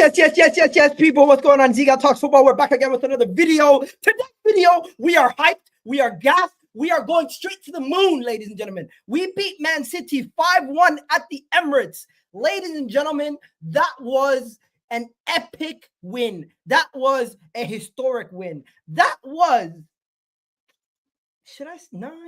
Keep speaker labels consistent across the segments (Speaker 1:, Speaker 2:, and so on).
Speaker 1: Yes, people. What's going on? Egal Talks Football. We're back again with another video. Today's video, we are hyped. We are gassed. We are going straight to the moon, ladies and gentlemen. We beat Man City 5-1 at the Emirates. Ladies and gentlemen, that was an epic win. That was a historic win. That was...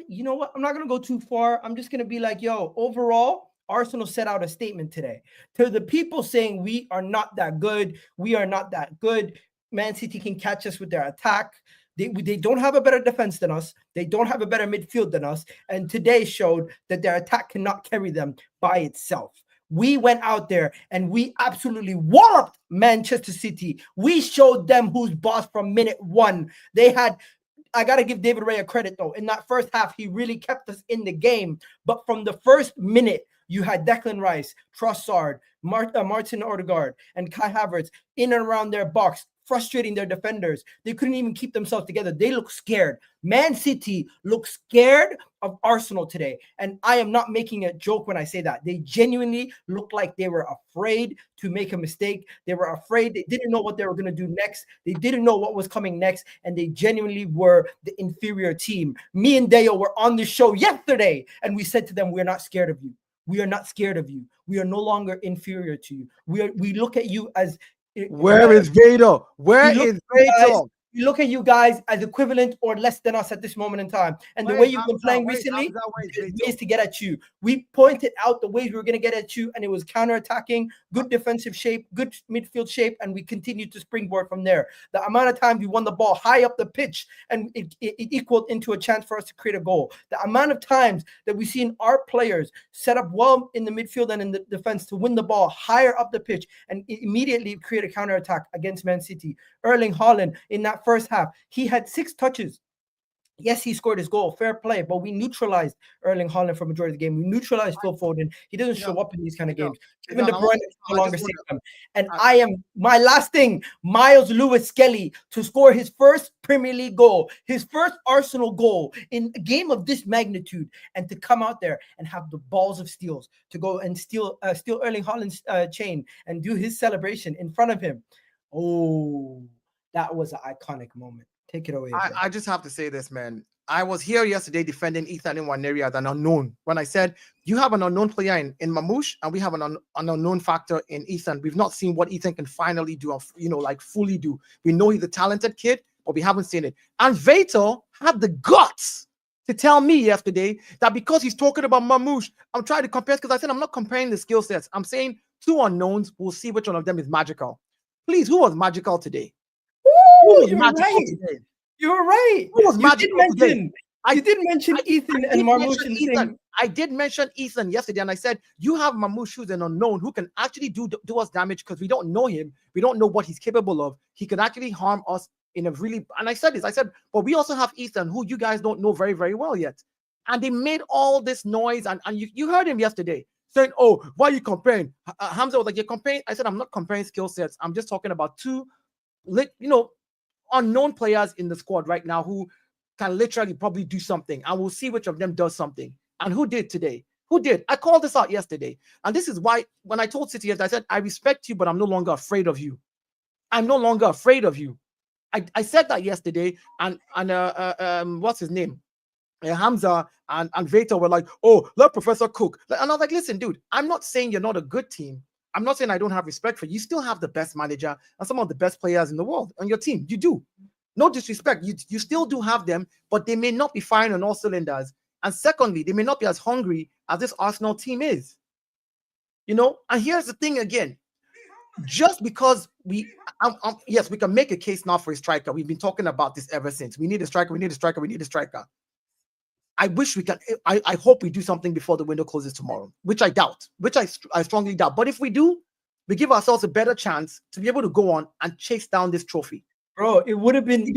Speaker 1: you know what? I'm not going to go too far. I'm just going to be like, yo, overall, Arsenal set out a statement today to the people saying we are not that good. We are not that good. Man City can catch us with their attack. They don't have a better defense than us. They don't have a better midfield than us. And today showed that their attack cannot carry them by itself. We went out there and we absolutely walloped Manchester City. We showed them who's boss from minute one. I got to give David Raya credit, though. In that first half, he really kept us in the game. But from the first minute, you had Declan Rice, Trossard, Martin Odegaard, and Kai Havertz in and around their box, frustrating their defenders. They couldn't even keep themselves together. They look scared. Man City looks scared of Arsenal today. And I am not making a joke when I say that. They genuinely looked like they were afraid to make a mistake. They were afraid. They didn't know what they were going to do next. They didn't know what was coming next. And they genuinely were the inferior team. Me and Dayo were on the show yesterday. And we said to them, we're not scared of you. We are not scared of you. We are no longer inferior to you. We look at you as...
Speaker 2: Where is Vader? Where is Vader?
Speaker 1: We look at you guys as equivalent or less than us at this moment in time. And the way you've been playing recently is to get at you. We pointed out the ways we were going to get at you, and it was counter-attacking, good defensive shape, good midfield shape, and we continued to springboard from there. The amount of times we won the ball high up the pitch, and it equaled into a chance for us to create a goal. The amount of times that we've seen our players set up well in the midfield and in the defense to win the ball higher up the pitch and immediately create a counter-attack against Man City. Erling Haaland, in that first half, he had 6 touches. Yes, he scored his goal, fair play, but we neutralized Erling Haaland for majority of the game. We neutralized Phil Foden. He doesn't show up in these kind of games. Even De Bruyne no longer sees them. And my last thing, Myles Lewis-Skelly to score his first Premier League goal, his first Arsenal goal in a game of this magnitude, and to come out there and have the balls of steals to go and steal Erling Haaland's chain and do his celebration in front of him. Oh, that was an iconic moment. Take it away.
Speaker 2: I just have to say this, man. I was here yesterday defending Ethan Nwaneri as an unknown. When I said you have an unknown player in Mamouche and we have an unknown factor in Ethan. We've not seen what Ethan can finally do, like fully do. We know he's a talented kid, but we haven't seen it. And Vato had the guts to tell me yesterday that because he's talking about Mamouche, I'm trying to compare, because I said I'm not comparing the skill sets. I'm saying 2 unknowns. We'll see which one of them is magical. Please, who was magical today?
Speaker 1: Ooh, you were right. You were right.
Speaker 2: Who was magical today?
Speaker 1: You did mention Ethan and Mamouche in the same.
Speaker 2: I did mention Ethan yesterday, and I said you have Mamouche, who's an unknown, who can actually do us damage because we don't know him. We don't know what he's capable of. He can actually harm us in a really. And I said this. I said, but we also have Ethan, who you guys don't know very, very well yet. And they made all this noise, and you heard him yesterday saying, "Oh, why are you comparing?" Hamza was like, "You're comparing." I said, "I'm not comparing skill sets. I'm just talking about 2, unknown players in the squad right now who can literally probably do something, and we'll see which of them does something." And who did today? Who did? I called this out yesterday, and this is why when I told City, I said I respect you, but I'm no longer afraid of you. I'm no longer afraid of you. I said that yesterday, and what's his name? Hamza and Vato were like, "Oh, let Professor cook." And I was like, "Listen, dude, I'm not saying you're not a good team. I'm not saying I don't have respect for you. You still have the best manager and some of the best players in the world on your team. You do. No disrespect. You still do have them, but they may not be firing on all cylinders. And secondly, they may not be as hungry as this Arsenal team is. And here's the thing again. Just because yes, we can make a case now for a striker. We've been talking about this ever since. We need a striker. We need a striker. We need a striker. I wish we can. I hope we do something before the window closes tomorrow, which I doubt, which I strongly doubt. But if we do, we give ourselves a better chance to be able to go on and chase down this trophy.
Speaker 1: Bro, it would have been 7-0.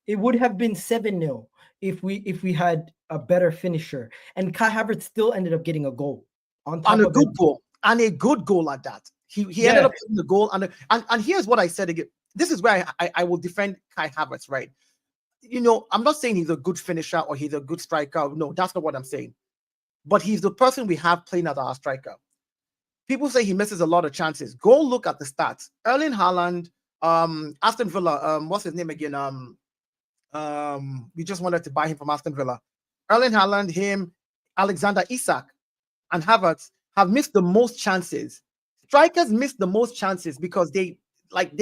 Speaker 1: It would have been 7-0 if we had a better finisher. And Kai Havertz still ended up getting a goal on a good goal.
Speaker 2: And a good goal at that. He ended up getting the goal. And here's what I said again. This is where I will defend Kai Havertz, right? I'm not saying he's a good finisher or he's a good striker. No, that's not what I'm saying. But he's the person we have playing as our striker. people say he misses a lot of chances. Go look at the stats. Erling Haaland, Aston Villa, what's his name again? We just wanted to buy him from Aston Villa. Erling Haaland, him, Alexander Isak, and Havertz have missed the most chances. Strikers miss the most chances because they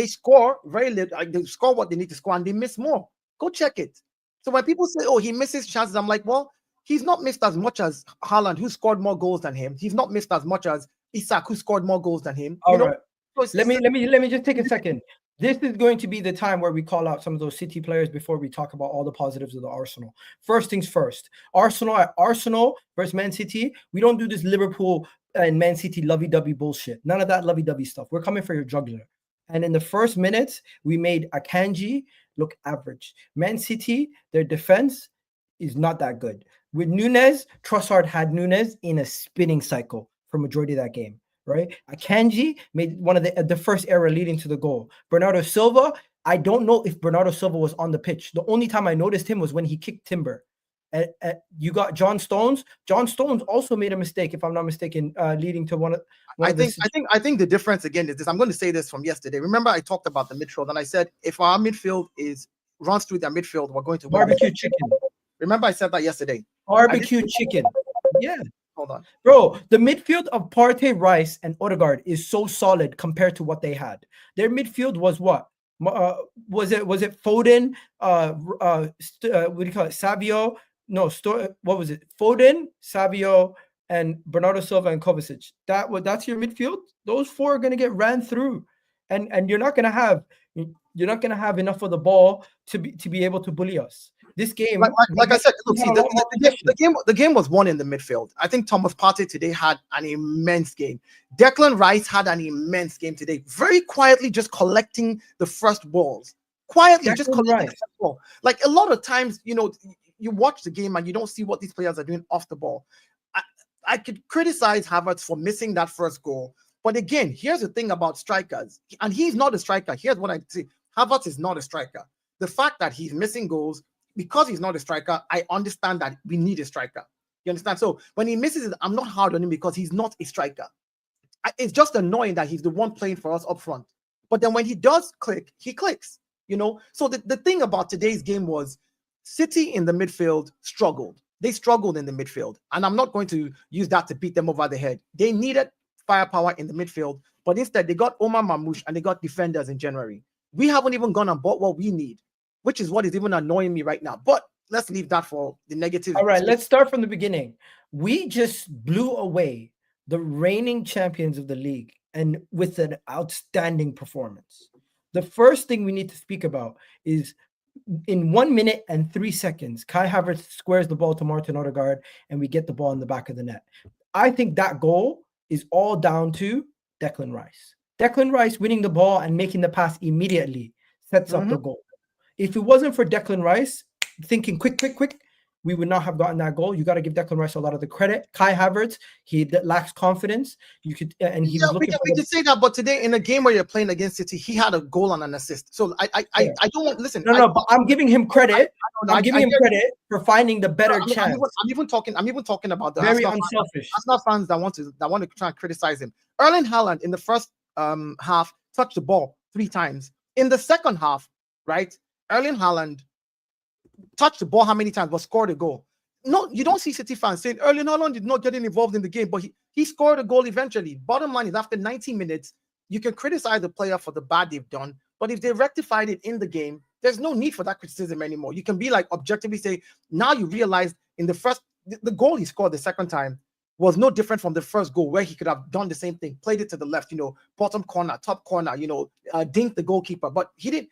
Speaker 2: score very little, they score what they need to score, and they miss more. Go check it. So when people say, "Oh, he misses chances," I'm like, well, he's not missed as much as Haaland, who scored more goals than him. He's not missed as much as Isak, who scored more goals than him.
Speaker 1: All right. Let me just take a second. This is going to be the time where we call out some of those City players before we talk about all the positives of the Arsenal. First things first. Arsenal versus Man City. We don't do this Liverpool and Man City lovey-dovey bullshit. None of that lovey-dovey stuff. We're coming for your jugular. And in the first minutes, we made Akanji look average. Man City, their defense is not that good. With Núñez, Trossard had Núñez in a spinning cycle for majority of that game. Right, Akanji made one of the first error leading to the goal. Bernardo Silva, I don't know if Bernardo Silva was on the pitch. The only time I noticed him was when he kicked Timber. You got John Stones. John Stones also made a mistake, if I'm not mistaken, leading to one of.
Speaker 2: I think the difference again is this. I'm going to say this from yesterday. Remember, I talked about the midfield, and I said if our midfield runs through their midfield, we're going to win.
Speaker 1: Barbecue chicken.
Speaker 2: Remember, I said that yesterday.
Speaker 1: Barbecue chicken. Yeah.
Speaker 2: Hold on,
Speaker 1: bro. The midfield of Partey, Rice, and Odegaard is so solid compared to what they had. Their midfield was what? Was it Foden? What do you call it? Savio? No, what was it? Foden, Savio, and Bernardo Silva and Kovacic. That's your midfield. Those four are gonna get ran through, and you're not gonna have enough of the ball to be able to bully us. This game,
Speaker 2: like I said, look, see, the game was won in the midfield. I think Thomas Partey today had an immense game. Declan Rice had an immense game today. Very quietly, just collecting the first balls. Quietly, just collecting the first ball. Like a lot of times, you watch the game and you don't see what these players are doing off the ball. I could criticize Havertz for missing that first goal, but again, here's the thing about strikers, and he's not a striker. Here's what I say: Havertz is not a striker. The fact that he's missing goals. Because he's not a striker, I understand that we need a striker. You understand? So when he misses it, I'm not hard on him because he's not a striker. It's just annoying that he's the one playing for us up front. But then when he does click, he clicks, So the thing about today's game was City in the midfield struggled. They struggled in the midfield. And I'm not going to use that to beat them over the head. They needed firepower in the midfield. But instead, they got Omar Mamouche and they got defenders in January. We haven't even gone and bought what we need, which is what is even annoying me right now. But let's leave that for the negative.
Speaker 1: All right, let's start from the beginning. We just blew away the reigning champions of the league and with an outstanding performance. The first thing we need to speak about is in 1 minute and 3 seconds, Kai Havertz squares the ball to Martin Odegaard and we get the ball in the back of the net. I think that goal is all down to Declan Rice. Declan Rice winning the ball and making the pass immediately sets up the goal. If it wasn't for Declan Rice thinking quick, we would not have gotten that goal. You got to give Declan Rice a lot of the credit. Kai Havertz, he lacks confidence. We could
Speaker 2: say that, but today in a game where you're playing against City, he had a goal and an assist. So I don't want listen.
Speaker 1: No, but I'm giving him credit. I'm giving him credit for finding the better chance.
Speaker 2: I'm even talking about the
Speaker 1: very unselfish
Speaker 2: Arsenal fans that want to try and criticize him. Erling Haaland in the first half touched the ball 3 times. In the second half, right? Erling Haaland touched the ball how many times, but scored a goal. No, you don't see City fans saying Erling Haaland did not get involved in the game, but he scored a goal eventually. Bottom line is, after 90 minutes, you can criticize the player for the bad they've done, but if they rectified it in the game, there's no need for that criticism anymore. You can be like objectively say, now you realize in the goal he scored the second time was no different from the first goal where he could have done the same thing, played it to the left, bottom corner, top corner, dinked the goalkeeper. But he did,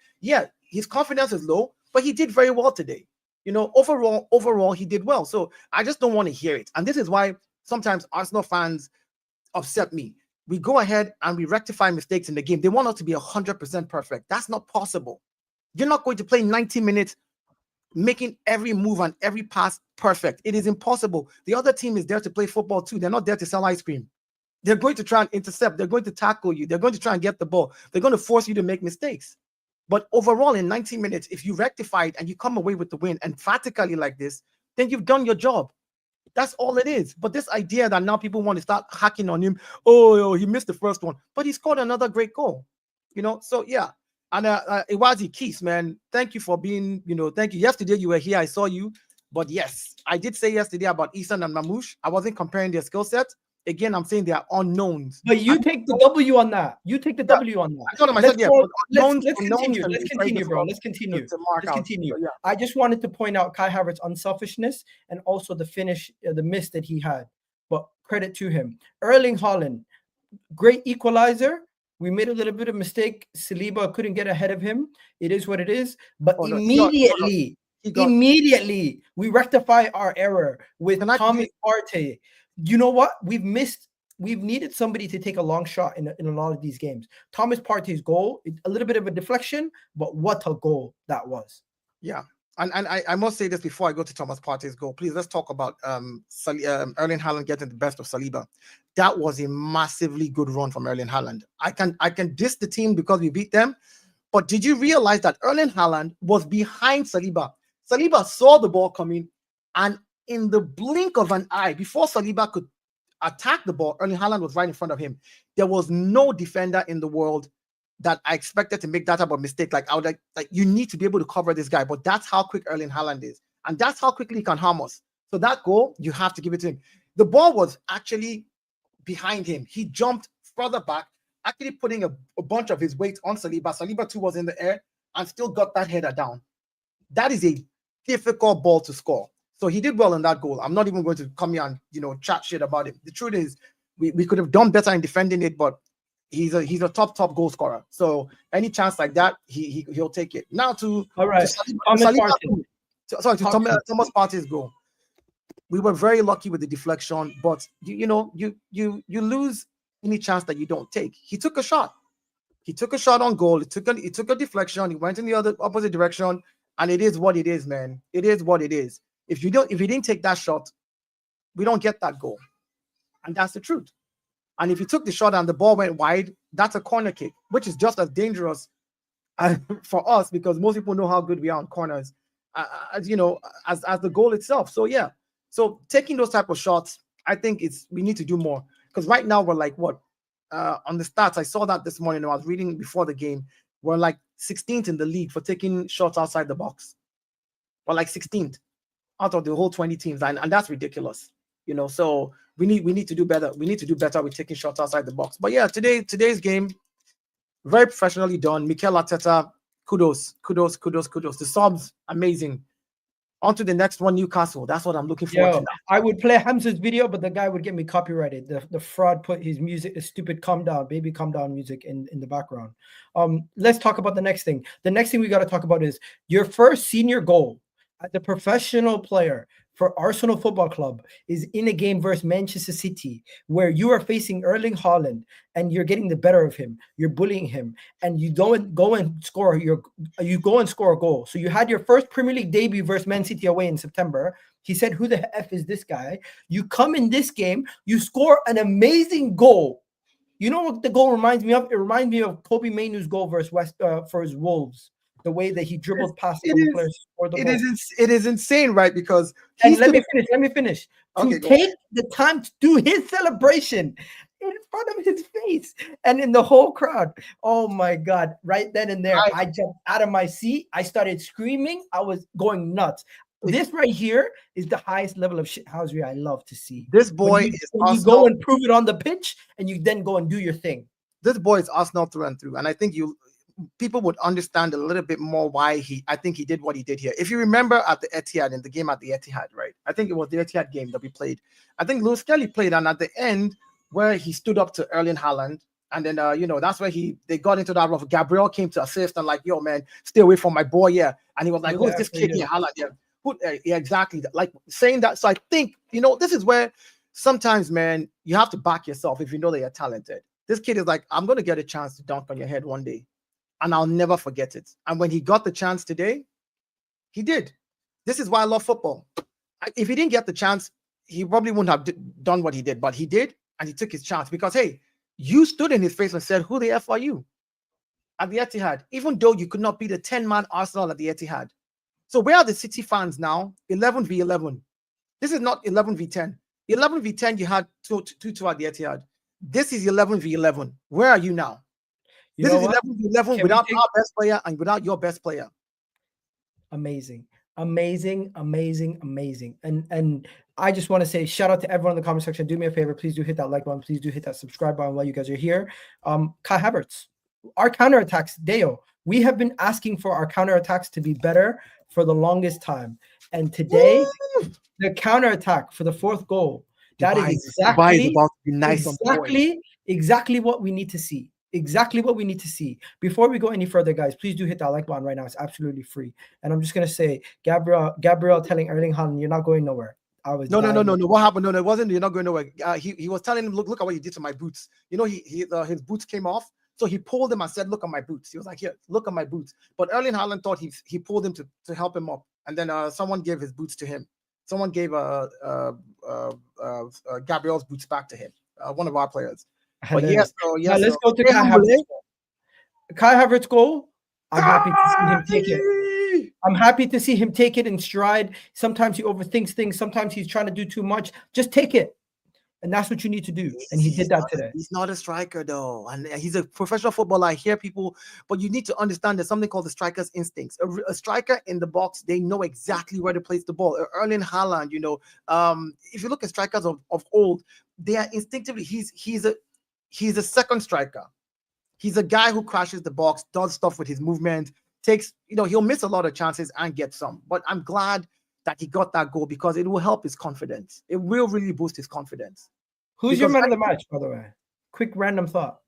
Speaker 2: his confidence is low, but he did very well today. Overall, he did well. So I just don't want to hear it. And this is why sometimes Arsenal fans upset me. We go ahead and we rectify mistakes in the game. They want us to be 100% perfect. That's not possible. You're not going to play 90 minutes making every move and every pass perfect. It is impossible. The other team is there to play football too. They're not there to sell ice cream. They're going to try and intercept. They're going to tackle you. They're going to try and get the ball. They're going to force you to make mistakes. But overall, in 90 minutes, if you rectify it and you come away with the win emphatically like this, then you've done your job. That's all it is. But this idea that now people want to start hacking on him, oh, he missed the first one, but he scored another great goal. So yeah. And Iwazi Keys, man, thank you for being, thank you. Yesterday you were here, I saw you. But yes, I did say yesterday about Isan and Mamouche. I wasn't comparing their skill set. Again, I'm saying they are unknowns.
Speaker 1: But you take the W on that. You take the W on that.
Speaker 2: I told him,
Speaker 1: Let's
Speaker 2: continue.
Speaker 1: Let's continue, bro. Let's continue.
Speaker 2: Let's
Speaker 1: continue.
Speaker 2: So, yeah.
Speaker 1: I just wanted to point out Kai Havertz's unselfishness and also the finish, the miss that he had. But credit to him. Erling Haaland, great equalizer. We made a little bit of mistake. Saliba couldn't get ahead of him. It is what it is. But immediately we rectify our error with Thomas Partey. You know what? We've needed somebody to take a long shot in a lot of these games. Thomas Partey's goal, a little bit of a deflection, but what a goal that was.
Speaker 2: Yeah. And I must say this before I go to Thomas Partey's goal. Please, let's talk about Erling Haaland getting the best of Saliba. That was a massively good run from Erling Haaland. I can diss the team because we beat them, but did you realize that Erling Haaland was behind Saliba? Saliba saw the ball coming, and in the blink of an eye, before Saliba could attack the ball, Erling Haaland was right in front of him. There was no defender in the world that I expected to make that type of mistake. Like, I would like you need to be able to cover this guy, but that's how quick Erling Haaland is, and that's how quickly he can harm us. So that goal, you have to give it to him. The ball was actually behind him. He jumped further back, actually putting a bunch of his weight on Saliba. Saliba too was in the air and still got that header down. That is a difficult ball to score. So he did well in that goal. I'm not even going to come here and chat shit about him. The truth is, we could have done better in defending it, but he's a top goal scorer. So any chance like that, he'll take it. Now to Thomas Partey's goal. We were very lucky with the deflection, but you lose any chance that you don't take. He took a shot. He took a shot on goal. He took a deflection. He went in the opposite direction, and it is what it is, man. It is what it is. If you didn't take that shot, we don't get that goal, and that's the truth. And if you took the shot and the ball went wide, that's a corner kick, which is just as dangerous for us because most people know how good we are on corners, as the goal itself. So yeah, so taking those type of shots, I think we need to do more because right now we're like what on the stats. I saw that this morning. I was reading before the game. We're like 16th in the league for taking shots outside the box. We're like 16th out of the whole 20 teams, and that's ridiculous. So we need to do better. We need to do better with taking shots outside the box. But yeah, today's game, very professionally done. Mikel Arteta, kudos. The subs, amazing. On to the next one, Newcastle. That's what I'm looking forward to now.
Speaker 1: I would play Hamza's video, but the guy would get me copyrighted. The fraud put his music, stupid calm down music in the background. Let's talk about the next thing. The next thing we got to talk about is your first senior goal as a professional player for Arsenal Football Club is in a game versus Manchester City, where you are facing Erling Haaland and you're getting the better of him. You're bullying him, and you go and score a goal. So you had your first Premier League debut versus Man City away in September. He said, "Who the F is this guy?" You come in this game, you score an amazing goal. You know what the goal reminds me of? It reminds me of Kobe Mainoo's goal versus for his Wolves. The way that he dribbled past the players for the ball.
Speaker 2: It is insane, right? Because
Speaker 1: let me finish. Okay, to take the time to do his celebration in front of his face and in the whole crowd. Oh my God. Right then and there, I jumped out of my seat. I started screaming. I was going nuts. This right here is the highest level of shithousery I love to see.
Speaker 2: This boy
Speaker 1: you go and prove it on the pitch, and you then go and do your thing.
Speaker 2: This boy is Arsenal through and through. And I think people would understand a little bit more why I think he did what he did here. If you remember at the Etihad, in the game at the Etihad, right? I think it was the Etihad game that we played. I think Lewis-Skelly played, and at the end where he stood up to Erling Haaland, and then that's where they got into that rough. Gabriel came to assist and like, yo man, stay away from my boy, yeah. And he was like, who is this kid here, Haaland? Yeah, yeah, exactly. Like saying that. So I think this is where sometimes, man, you have to back yourself if you know that you're talented. This kid is like, I'm gonna get a chance to dunk on your head one day, and I'll never forget it. And when he got the chance today, he did. This is why I love football. If he didn't get the chance, he probably wouldn't have done what he did, but he did, and he took his chance because, hey, you stood in his face and said, who the F are you? At the Etihad, even though you could not beat a 10-man Arsenal at the Etihad. So where are the City fans now? 11v11. This is not 11v10. 11v10, you had 2-2 at the Etihad. This is 11v11. Where are you now? This is 11v11 without our best player and without your best player.
Speaker 1: Amazing. And I just want to say shout out to everyone in the comment section. Do me a favor, please do hit that like button, please do hit that subscribe button while you guys are here. Kai Havertz, our counterattacks, Dayo, we have been asking for our counterattacks to be better for the longest time, and today the counterattack for the fourth goal, that is exactly what we need to see. Exactly what we need to see. Before we go any further, guys, please do hit that like button right now. It's absolutely free. And I'm just gonna say, Gabriel telling Erling Haaland, you're not going nowhere.
Speaker 2: No. What happened? No, it wasn't. You're not going nowhere. He was telling him, look at what you did to my boots. You know, his boots came off, so he pulled him and said, look at my boots. He was like, here, look at my boots. But Erling Haaland thought he pulled him to help him up, and then someone gave his boots to him. Someone gave Gabriel's boots back to him. One of our players. But yes,
Speaker 1: let's go to Kai Havertz. Kai Havertz goal. I'm happy to see him take it. I'm happy to see him take it in stride. Sometimes he overthinks things. Sometimes he's trying to do too much. Just take it. And that's what you need to do. And he did that today.
Speaker 2: He's not a striker, though. And he's a professional footballer. I hear people, but you need to understand there's something called the striker's instincts. A striker in the box, they know exactly where to place the ball. Erling Haaland, you know, if you look at strikers of old, they are instinctively, he's a second striker. He's a guy who crashes the box, does stuff with his movement, he'll miss a lot of chances and get some. But I'm glad that he got that goal because it will help his confidence. It will really boost his confidence.
Speaker 1: Who's your man of the match, by the way? Quick random thought.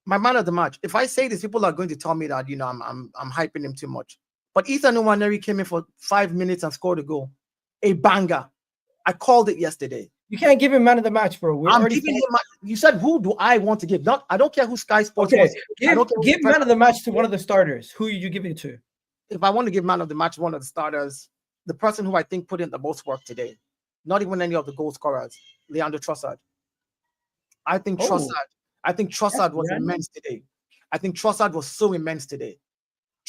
Speaker 2: My man of the match. If I say this, people are going to tell me that, I'm hyping him too much. But Nwaneri came in for 5 minutes and scored a goal. A banger. I called it yesterday.
Speaker 1: You can't give him man of the match, bro.
Speaker 2: I'm giving him. You said who do I want to give? I don't care who Sky Sports was.
Speaker 1: Give man of the match to one of the starters. Who you give it to?
Speaker 2: If I want to give man of the match, one of the starters, the person who I think put in the most work today, not even any of the goal scorers, Leandro Trossard. I think Trossard was immense today. I think Trossard was so immense today.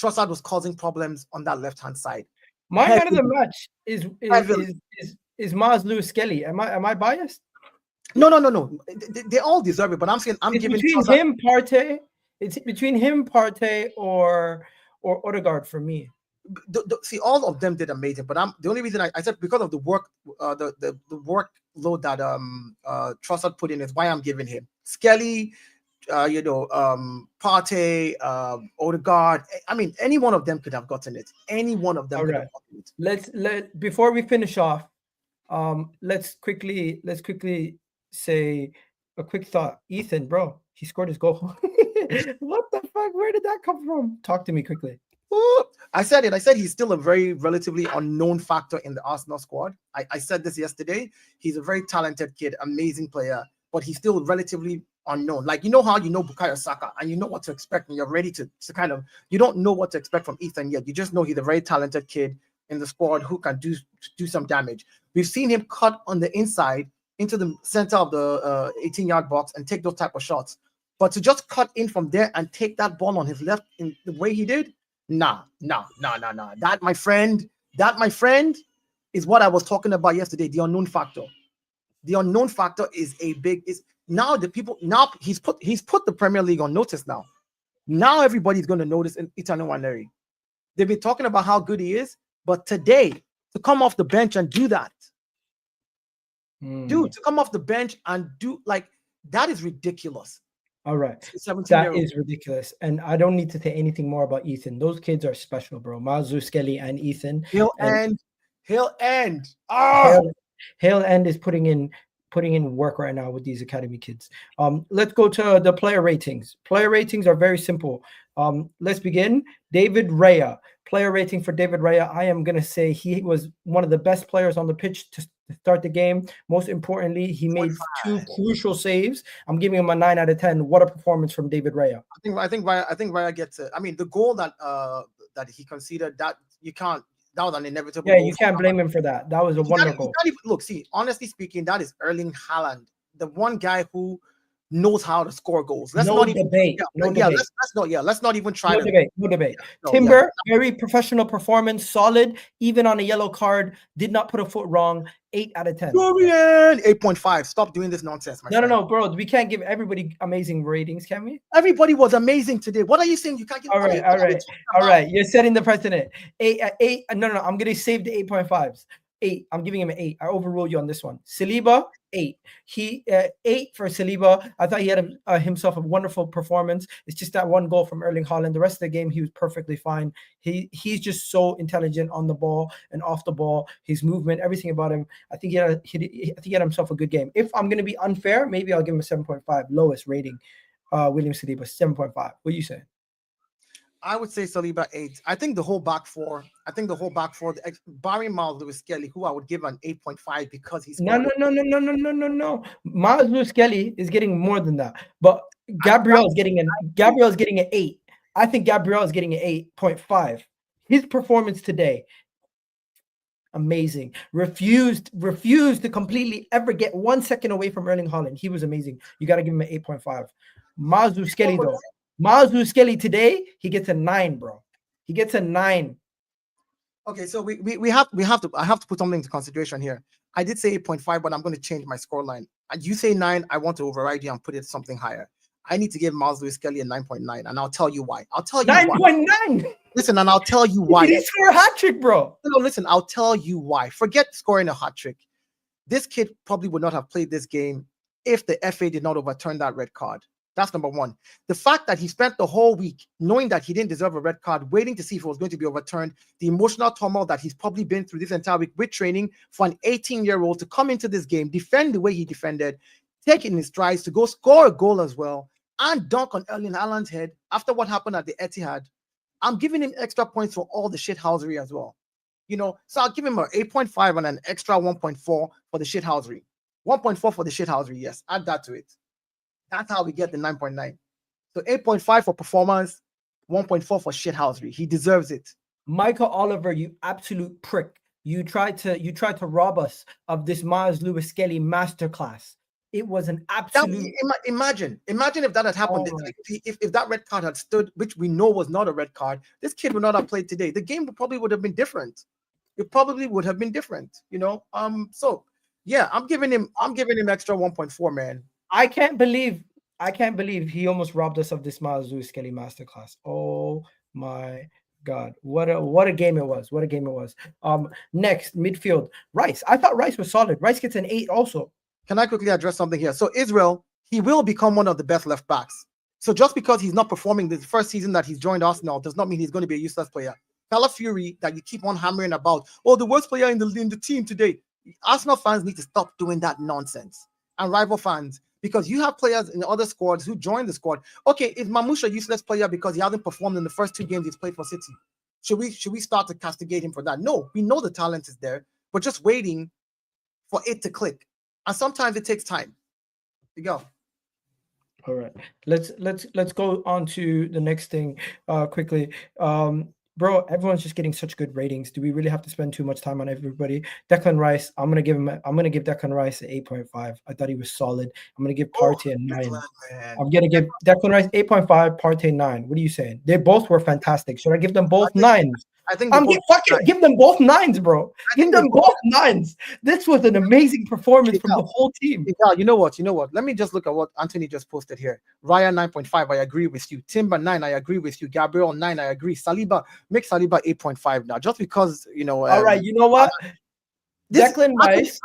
Speaker 2: Trossard was causing problems on that left-hand side.
Speaker 1: My man of the match is Myles Lewis-Skelly. Am I biased?
Speaker 2: No. They all deserve it, but I'm saying
Speaker 1: it's giving between Trossard. Him, Partey. It's between him, Partey, or Odegaard for me.
Speaker 2: See, all of them did amazing, but the only reason I said because of the work, the workload that Trossard put in is why I'm giving him Skelly, Partey, Odegaard. I mean, any one of them could have gotten it. Any one of them could have gotten it.
Speaker 1: Before we finish off, let's quickly say a quick thought. Ethan, bro, he scored his goal. What the fuck? Where did that come from? Talk to me quickly.
Speaker 2: I said it. I said he's still a very relatively unknown factor in the Arsenal squad. I said this yesterday. He's a very talented kid, amazing player, but he's still relatively unknown. Like, you know how you know Bukayo Saka and you know what to expect and you're ready to kind of, you don't know what to expect from Ethan yet. You just know he's a very talented kid in the squad who can do some damage. We've seen him cut on the inside into the center of the 18-yard box and take those type of shots. But to just cut in from there and take that ball on his left in the way he did, nah. That, my friend, is what I was talking about yesterday, the unknown factor. The unknown factor is now he's put the Premier League on notice now. Now everybody's going to notice Nwaneri. They've been talking about how good he is, but today, to come off the bench and do that, dude, to come off the bench and do that is ridiculous.
Speaker 1: All right. That is ridiculous. And I don't need to say anything more about Ethan. Those kids are special, bro. Myles Lewis-Skelly and Ethan.
Speaker 2: He'll end.
Speaker 1: Hale End is putting in work right now with these academy kids. Let's go to the player ratings. Player ratings are very simple. Let's begin. David Raya. Player rating for David Raya. I am going to say he was one of the best players on the pitch to start the game. Most importantly, he made 2 crucial saves. I'm giving him a 9 out of 10. What a performance from David Raya.
Speaker 2: I think Raya gets it. I mean, the goal that he conceded, that was an inevitable.
Speaker 1: Yeah, you can't blame him for that. That was a wonderful goal.
Speaker 2: Look, see, honestly speaking, that is Erling Haaland, the one guy who knows how to score goals. Let's
Speaker 1: No
Speaker 2: not even
Speaker 1: debate. No debate.
Speaker 2: Let's not even try
Speaker 1: No
Speaker 2: to
Speaker 1: debate. No debate.
Speaker 2: no,
Speaker 1: Timber, very professional performance, solid, even on a yellow card, did not put a foot wrong. 8 out of 10.
Speaker 2: Dorian, 8.5. Stop doing this nonsense, my friend.
Speaker 1: No, bro. We can't give everybody amazing ratings, can we?
Speaker 2: Everybody was amazing today. What are you saying? You can't give
Speaker 1: all right. You're setting the precedent. 8. No. I'm gonna save the 8.5s. 8. I'm giving him an 8. I overruled you on this one. Saliba, 8. He 8 for Saliba. I thought he had himself a wonderful performance. It's just that one goal from Erling Haaland. The rest of the game, he was perfectly fine. He's just so intelligent on the ball and off the ball. His movement, everything about him. I think he had himself a good game. If I'm gonna be unfair, maybe I'll give him a 7.5. Lowest rating. William Saliba, 7.5. What do you say?
Speaker 2: I would say Saliba 8. I think the whole back four, barring Myles Lewis-Skelly, who I would give an 8.5 because he's
Speaker 1: no. Myles Lewis-Skelly is getting more than that, but Gabriel's getting an 8. I think Gabriel is getting an 8.5. His performance today, amazing. Refused to completely ever get 1 second away from Erling Haaland. He was amazing. You got to give him an 8.5. Myles Lewis-Skelly though. Myles Lewis-Skelly today, he gets a 9, bro. He gets a 9.
Speaker 2: Okay, so I have to put something into consideration here. I did say 8.5, but I'm going to change my scoreline. And you say 9, I want to override you and put it something higher. I need to give Myles Lewis-Skelly a 9.9, and I'll tell you why.
Speaker 1: 9.9.
Speaker 2: Listen, and I'll tell you why.
Speaker 1: Did he score a hat trick, bro?
Speaker 2: No, listen, I'll tell you why. Forget scoring a hat trick. This kid probably would not have played this game if the FA did not overturn that red card. That's number one. The fact that he spent the whole week knowing that he didn't deserve a red card, waiting to see if it was going to be overturned, the emotional turmoil that he's probably been through this entire week with training for an 18-year-old to come into this game, defend the way he defended, take it in his strides to go score a goal as well, and dunk on Erling Haaland's head after what happened at the Etihad. I'm giving him extra points for all the shithousery as well. So I'll give him an 8.5 and an extra 1.4 for the shithousery. 1.4 for the shithousery, yes. Add that to it. That's how we get the 9.9. So 8.5 for performance, 1.4 for shithousery. He deserves it.
Speaker 1: Michael Oliver, you absolute prick. You tried to rob us of this Myles Lewis-Skelly masterclass. It was an absolute.
Speaker 2: Imagine if that had happened. If that red card had stood, which we know was not a red card, this kid would not have played today. The game probably would have been different. It probably would have been different. So yeah, I'm giving him extra 1.4, man. I can't believe
Speaker 1: he almost robbed us of this Myles Lewis-Skelly masterclass. Oh my God. What a game it was. Next, midfield. Rice. I thought Rice was solid. Rice gets an 8 also.
Speaker 2: Can I quickly address something here? So Israel, he will become one of the best left backs. So just because he's not performing the first season that he's joined Arsenal does not mean he's going to be a useless player. Calafiori, that you keep on hammering about, the worst player in the team today. Arsenal fans need to stop doing that nonsense. And rival fans, because you have players in other squads who join the squad. Okay, is Mamouche a useless player because he hasn't performed in the first 2 games he's played for City? Should we start to castigate him for that? No, we know the talent is there. We're just waiting for it to click. And sometimes it takes time. You go.
Speaker 1: All right. Let's go on to the next thing quickly. Bro, everyone's just getting such good ratings. Do we really have to spend too much time on everybody? Declan Rice, I'm gonna give Declan Rice an 8.5. I thought he was solid. I'm gonna give Partey a 9. I'm gonna give Declan Rice 8.5, Partey 9. What are you saying? They both were fantastic. Should I give them both 9s?
Speaker 2: I think
Speaker 1: give them both 9s, bro. Give them both 9s. This was an amazing performance from the whole team.
Speaker 2: You know what? Let me just look at what Anthony just posted here. Raya 9.5, I agree with you. Timber 9, I agree with you. Gabriel 9, I agree. Saliba, make Saliba 8.5 now, just because all
Speaker 1: right, you know what? Declan Rice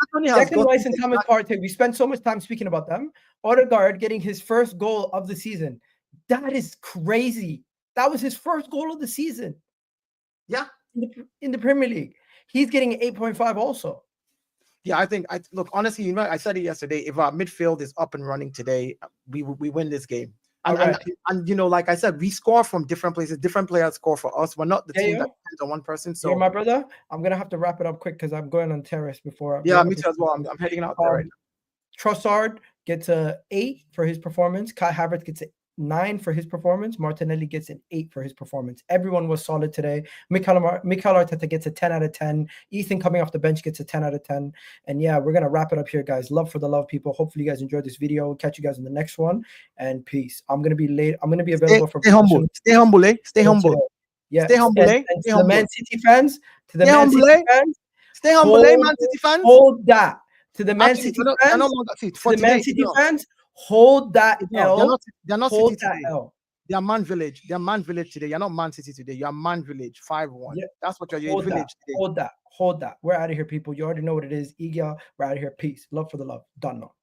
Speaker 1: and Thomas Partey, we spent so much time speaking about them. Odegaard getting his first goal of the season. That is crazy. That was his first goal of the season.
Speaker 2: Yeah,
Speaker 1: in the Premier League, he's getting 8.5 also.
Speaker 2: Yeah, look, honestly, I said it yesterday. If our midfield is up and running today, we win this game. And like I said, we score from different places. Different players score for us. We're not the team that depends on one person. So,
Speaker 1: my brother, I'm gonna have to wrap it up quick because I'm going on terrace before.
Speaker 2: Yeah, me too as well. I'm heading out there right now.
Speaker 1: Trossard gets a 8 for his performance. Kai Havertz gets an 9 for his performance. Martinelli gets an 8 for his performance. Everyone was solid today. Mikel Arteta gets a 10 out of 10. Ethan coming off the bench gets a 10 out of 10. And yeah, we're going to wrap it up here, guys. Love for the love, people. Hopefully you guys enjoyed this video. We'll catch you guys in the next one. And peace. I'm going to be late. I'm going to be available for...
Speaker 2: Stay humble. Stay humble, eh? Stay humble.
Speaker 1: Yeah.
Speaker 2: Stay humble, eh?
Speaker 1: And to the Man City fans,
Speaker 2: Stay humble, Man City fans.
Speaker 1: Hold that. To the Man City fans,
Speaker 2: for
Speaker 1: the Man City fans, hold that L.
Speaker 2: They're not
Speaker 1: hold
Speaker 2: City
Speaker 1: that
Speaker 2: today.
Speaker 1: L.
Speaker 2: They are Man Village. They are Man Village today. You're not Man City today. You are Man Village 5-1.
Speaker 1: Yeah.
Speaker 2: That's what you're
Speaker 1: Hold
Speaker 2: in Village
Speaker 1: that.
Speaker 2: today.
Speaker 1: Hold that. We're out of here, people. You already know what it is. Egal, we're out of here. Peace. Love for the love. Done now.